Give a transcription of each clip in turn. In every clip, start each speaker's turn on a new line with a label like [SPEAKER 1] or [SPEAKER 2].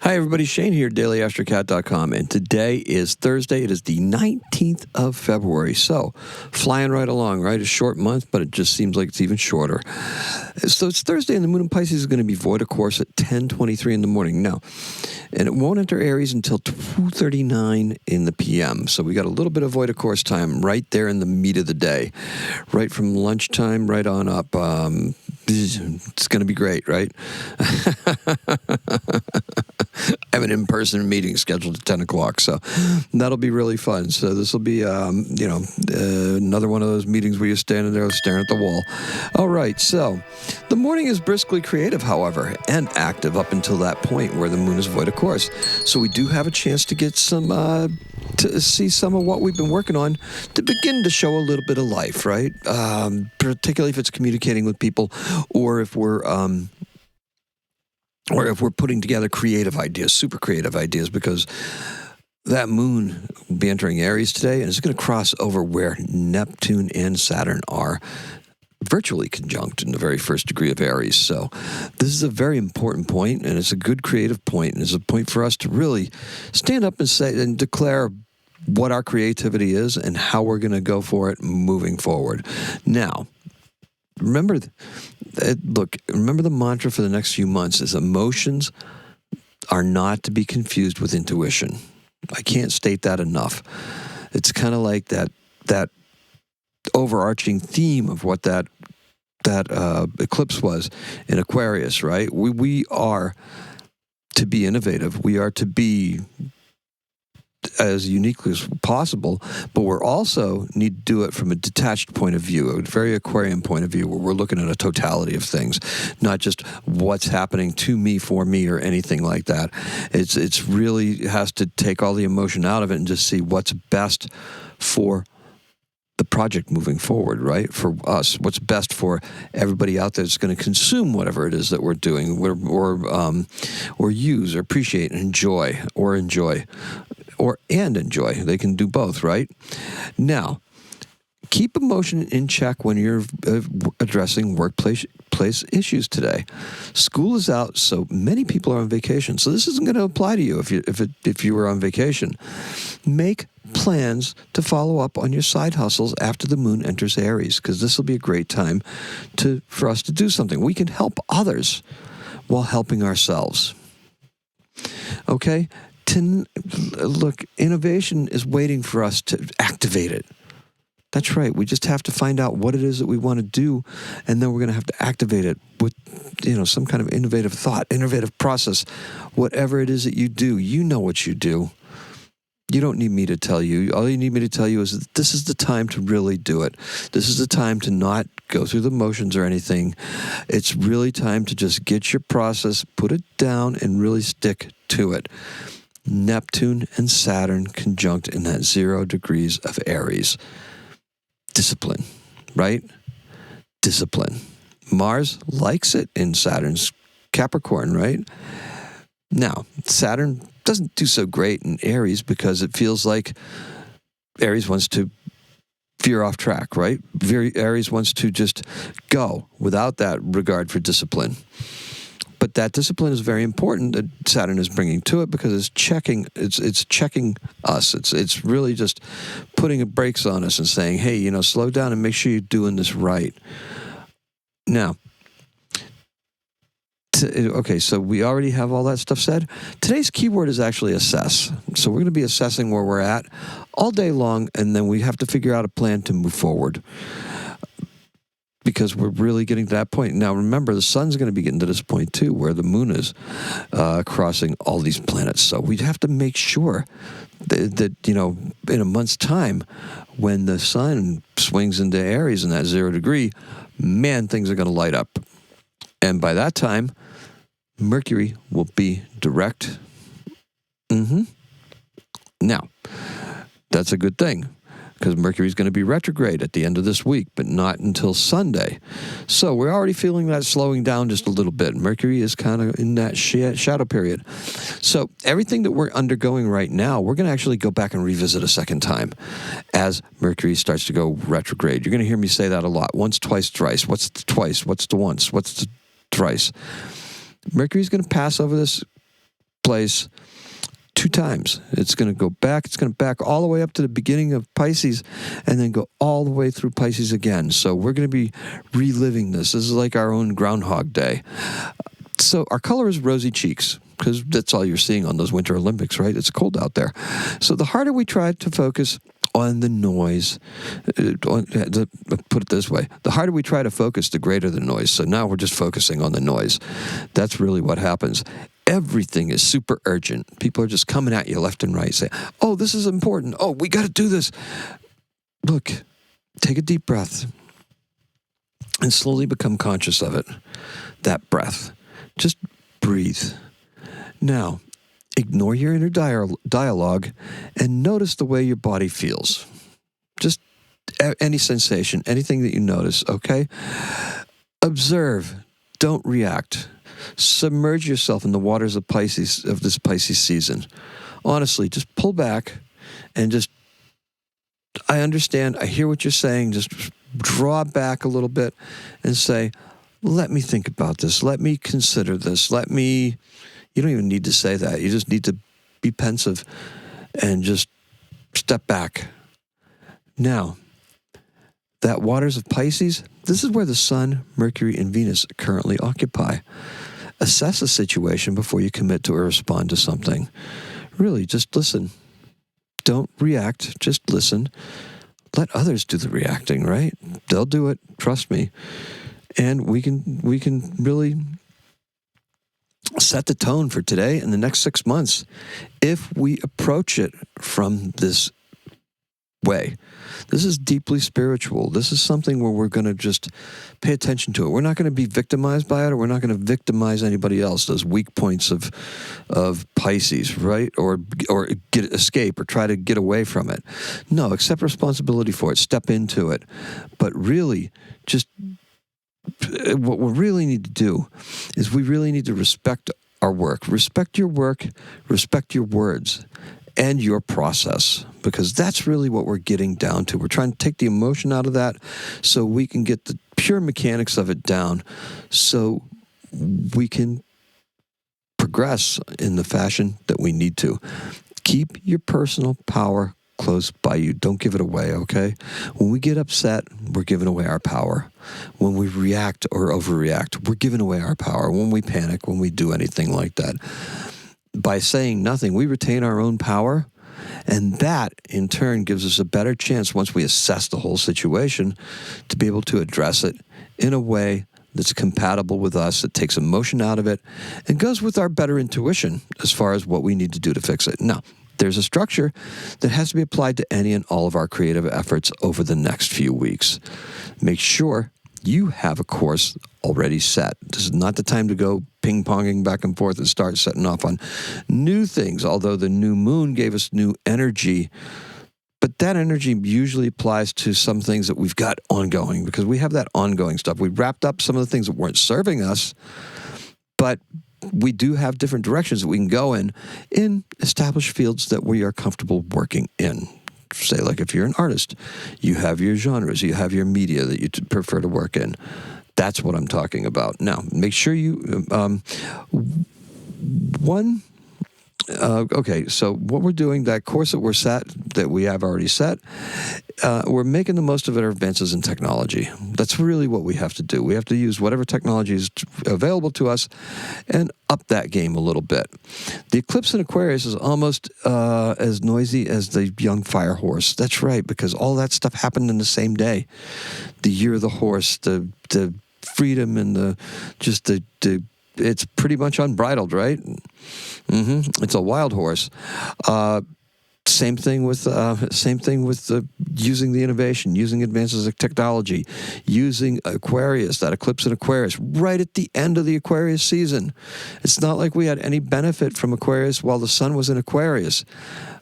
[SPEAKER 1] Hi, everybody. Shane here, dailyastrocat.com. And today is Thursday. It is the 19th of February. So, flying right along, right? A short month, but it just seems like it's even shorter. So, it's Thursday, and the moon in Pisces is going to be void, of course, at 10:23 in the morning. No. And it won't enter Aries until 2:39 in the p.m. So, we got a little bit of void, of course, time right there in the meat of the day. Right from lunchtime right on up. It's going to be great, right? I have an in-person meeting scheduled at 10 o'clock, so that'll be really fun. So this will be, another one of those meetings where you're standing there staring at the wall. All right, so the morning is briskly creative, however, and active up until that point where the moon is void, of course. So we do have a chance to get some, to see some of what we've been working on to begin to show a little bit of life, right? Particularly if it's communicating with people, or if we're putting together creative ideas, super creative ideas, because that moon will be entering Aries today, and it's going to cross over where Neptune and Saturn are virtually conjunct in the very first degree of Aries. So this is a very important point, and it's a good creative point, and it's a point for us to really stand up and say and declare what our creativity is and how we're going to go for it moving forward. Now, remember the mantra for the next few months is emotions are not to be confused with intuition. I can't state that enough. It's kind of like that overarching theme of what that eclipse was in Aquarius, right? We are to be innovative. We are to be as uniquely as possible, but we're also need to do it from a detached point of view, a very Aquarian point of view, where we're looking at a totality of things, not just what's happening to me, for me, or anything like that. It's really has to take all the emotion out of it and just see what's best for the project moving forward, right? For us, what's best for everybody out there that's going to consume whatever it is that we're doing, or use, or appreciate, and enjoy. They can do both, right? Now, keep emotion in check when you're addressing workplace issues today. School is out, so many people are on vacation. So this isn't going to apply to you if you were on vacation. Make plans to follow up on your side hustles after the moon enters Aries, because this will be a great time for us to do something. We can help others while helping ourselves. Okay? Look, innovation is waiting for us to activate it. That's right. We just have to find out what it is that we want to do, and then we're going to have to activate it with, some kind of innovative thought, innovative process. Whatever it is that you do, you know what you do. You don't need me to tell you. All you need me to tell you is that this is the time to really do it. This is the time to not go through the motions or anything. It's really time to just get your process, put it down, and really stick to it. Neptune and Saturn conjunct in that 0 degrees of Aries. Discipline, right? Discipline. Mars likes it in Saturn's Capricorn, right? Now, Saturn doesn't do so great in Aries because it feels like Aries wants to veer off track, right? Aries wants to just go without that regard for discipline. But that discipline is very important that Saturn is bringing to it, because it's checking us. It's really just putting brakes on us and saying, hey, slow down and make sure you're doing this right. Now, so we already have all that stuff said. Today's keyword is actually assess. So we're going to be assessing where we're at all day long, and then we have to figure out a plan to move forward, because we're really getting to that point. Now, remember, the sun's going to be getting to this point, too, where the moon is crossing all these planets. So we'd have to make sure that in a month's time, when the sun swings into Aries in that 0 degree, man, things are going to light up. And by that time, Mercury will be direct. Now, that's a good thing, because Mercury is going to be retrograde at the end of this week, but not until Sunday. So we're already feeling that slowing down just a little bit. Mercury is kind of in that shadow period. So everything that we're undergoing right now, we're going to actually go back and revisit a second time as Mercury starts to go retrograde. You're going to hear me say that a lot. Once, twice, thrice. What's the twice? What's the once? What's the thrice? Mercury's going to pass over this place 2 times. It's going to go back. It's going to back all the way up to the beginning of Pisces and then go all the way through Pisces again. So we're going to be reliving this. This is like our own Groundhog Day. So our color is rosy cheeks because that's all you're seeing on those Winter Olympics, right? It's cold out there. So the harder we try to focus on the noise, put it this way, the harder we try to focus, the greater the noise. So now we're just focusing on the noise. That's really what happens. Everything is super urgent. People are just coming at you left and right saying, oh, this is important. Oh, we got to do this. Look, take a deep breath and slowly become conscious of it. That breath. Just breathe. Now, ignore your inner dialogue and notice the way your body feels. Just any sensation, anything that you notice, okay? Observe. Don't react. Submerge yourself in the waters of Pisces, of this Pisces season. Honestly, just pull back and just, I understand, I hear what you're saying, just draw back a little bit and say, let me think about this. Let me consider this. You don't even need to say that. You just need to be pensive and just step back. Now, that waters of Pisces, this is where the Sun, Mercury, and Venus currently occupy. Assess a situation before you commit to or respond to something. Really, just listen. Don't react, just listen. Let others do the reacting, right? They'll do it, trust me. And we can really set the tone for today and the next 6 months if we approach it from this way. This is deeply spiritual. This is something where we're going to just pay attention to it. We're not going to be victimized by it, or we're not going to victimize anybody else, those weak points of Pisces, right? Or escape or try to get away from it. No, accept responsibility for it. Step into it. But really, just what we really need to do is we really need to respect our work. Respect your work, respect your words, and your process, because that's really what we're getting down to. We're trying to take the emotion out of that so we can get the pure mechanics of it down so we can progress in the fashion that we need to. Keep your personal power close by you. Don't give it away, okay? When we get upset, we're giving away our power. When we react or overreact, we're giving away our power. When we panic, when we do anything like that. By saying nothing, we retain our own power, and that, in turn, gives us a better chance, once we assess the whole situation, to be able to address it in a way that's compatible with us, that takes emotion out of it, and goes with our better intuition as far as what we need to do to fix it. Now, there's a structure that has to be applied to any and all of our creative efforts over the next few weeks. Make sure you have a course already set. This is not the time to go ping-ponging back and forth and start setting off on new things, although the new moon gave us new energy. But that energy usually applies to some things that we've got ongoing, because we have that ongoing stuff. We wrapped up some of the things that weren't serving us, but we do have different directions that we can go in established fields that we are comfortable working in. Say, like if you're an artist, you have your genres, you have your media that you prefer to work in. That's what I'm talking about. Now, make sure you, okay, so what we're doing, that course that we have already set, we're making the most of our advances in technology. That's really what we have to do. We have to use whatever technology is available to us and up that game a little bit. The eclipse in Aquarius is almost as noisy as the young fire horse. That's right, because all that stuff happened in the same day. The year of the horse, the freedom, and it's pretty much unbridled, right? It's a wild horse. Same thing with using the innovation, using advances of technology, using Aquarius, that eclipse in Aquarius, right at the end of the Aquarius season. It's not like we had any benefit from Aquarius while the sun was in Aquarius.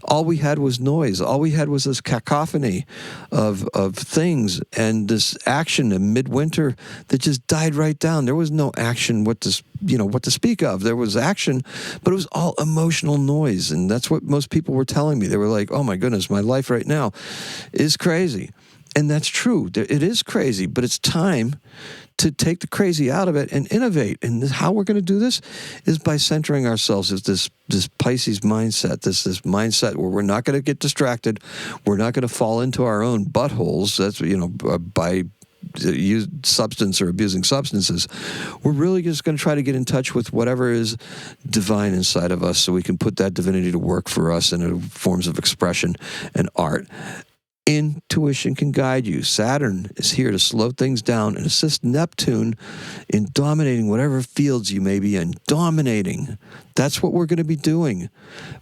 [SPEAKER 1] All we had was noise. All we had was this cacophony of things and this action in midwinter that just died right down. There was no action what to speak of. There was action, but it was all emotional noise, and that's what most people were telling me. They were like, "Oh my goodness, my life right now is crazy," and that's true. It is crazy, but it's time to take the crazy out of it and innovate. And how we're going to do this is by centering ourselves as this Pisces mindset, this mindset where we're not going to get distracted. We're not going to fall into our own buttholes. That's, by use substance or abusing substances. We're really just going to try to get in touch with whatever is divine inside of us so we can put that divinity to work for us in forms of expression and art. Intuition can guide you. Saturn is here to slow things down and assist Neptune in dominating whatever fields you may be in. Dominating. That's what we're going to be doing.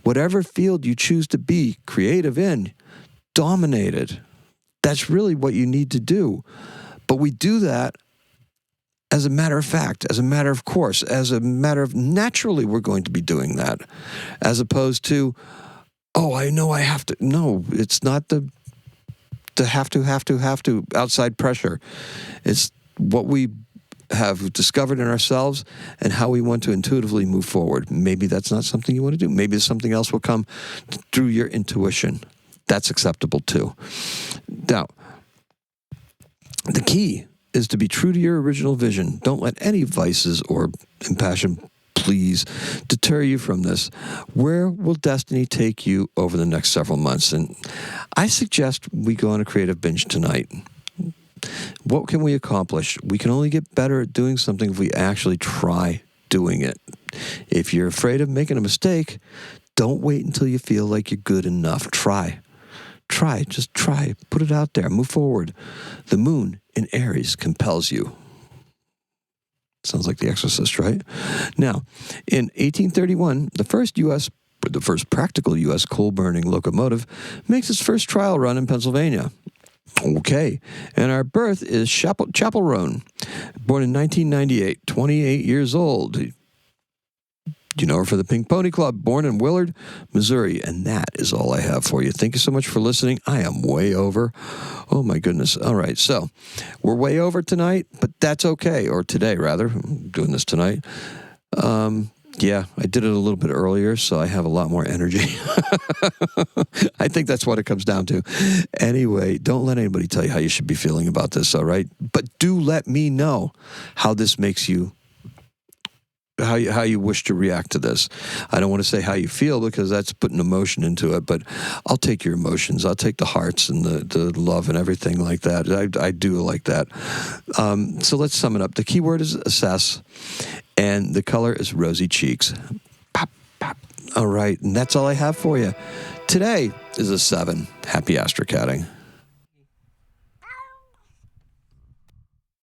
[SPEAKER 1] Whatever field you choose to be creative in, dominated. That's really what you need to do. But we do that as a matter of fact, as a matter of course, as a matter of naturally we're going to be doing that. As opposed to, I know I have to. No, it's not the have to outside pressure. It's what we have discovered in ourselves and how we want to intuitively move forward. Maybe that's not something you want to do. Maybe something else will come through your intuition. That's acceptable too. Now, the key is to be true to your original vision. Don't let any vices or impassioned pleas deter you from this. Where will destiny take you over the next several months? And I suggest we go on a creative binge tonight. What can we accomplish? We can only get better at doing something if we actually try doing it. If you're afraid of making a mistake, don't wait until you feel like you're good enough. Try. Just try. Put it out there. Move forward. The moon in Aries compels you. Sounds like The Exorcist, right? Now, in 1831, the first practical U.S. coal-burning locomotive makes its first trial run in Pennsylvania. Okay. And our birth is Chapel Roan, born in 1998, 28 years old. You know her for the Pink Pony Club, born in Willard, Missouri. And that is all I have for you. Thank you so much for listening. I am way over. Oh, my goodness. All right. So we're way over tonight, but that's okay. Or today, rather. I'm doing this tonight. Yeah, I did it a little bit earlier, so I have a lot more energy. I think that's what it comes down to. Anyway, don't let anybody tell you how you should be feeling about this, all right? But do let me know how this makes you, how you wish to react to this. I don't want to say how you feel because that's putting emotion into it, but I'll take your emotions. I'll take the hearts and the love and everything like that. I do like that. So let's sum it up. The key word is assess, and the color is rosy cheeks. Pop, pop. All right, and that's all I have for you. Today is a 7. Happy astrocatting.